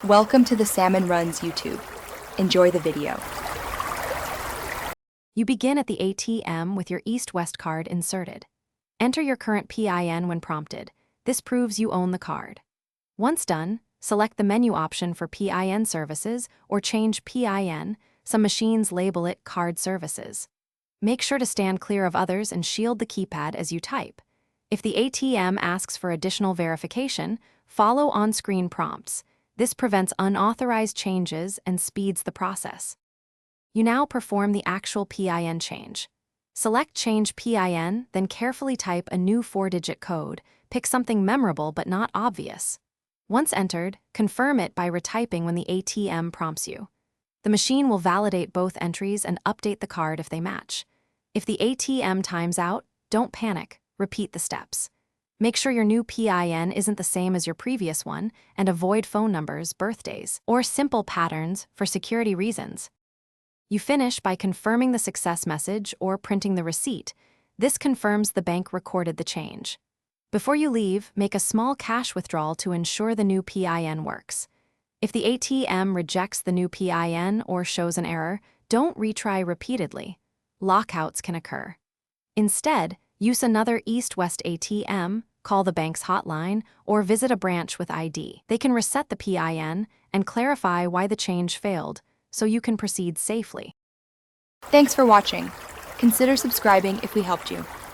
Welcome to the Salmon Runs YouTube. Enjoy the video. You begin at the ATM with your EastWest card inserted. Enter your current PIN when prompted. This proves you own the card. Once done, select the menu option for PIN services or change PIN. Some machines label it card services. Make sure to stand clear of others and shield the keypad as you type. If the ATM asks for additional verification, follow on-screen prompts. This prevents unauthorized changes and speeds the process. You now perform the actual PIN change. Select Change PIN, then carefully type a new 4-digit code. Pick something memorable but not obvious. Once entered, confirm it by retyping when the ATM prompts you. The machine will validate both entries and update the card if they match. If the ATM times out, don't panic. Repeat the steps. Make sure your new PIN isn't the same as your previous one, and avoid phone numbers, birthdays, or simple patterns for security reasons. You finish by confirming the success message or printing the receipt. This confirms the bank recorded the change. Before you leave, make a small cash withdrawal to ensure the new PIN works. If the ATM rejects the new PIN or shows an error, don't retry repeatedly. Lockouts can occur. Instead, use another EastWest ATM, call the bank's hotline, or visit a branch with ID. They can reset the PIN and clarify why the change failed, so you can proceed safely. Thanks for watching. Consider subscribing if we helped you.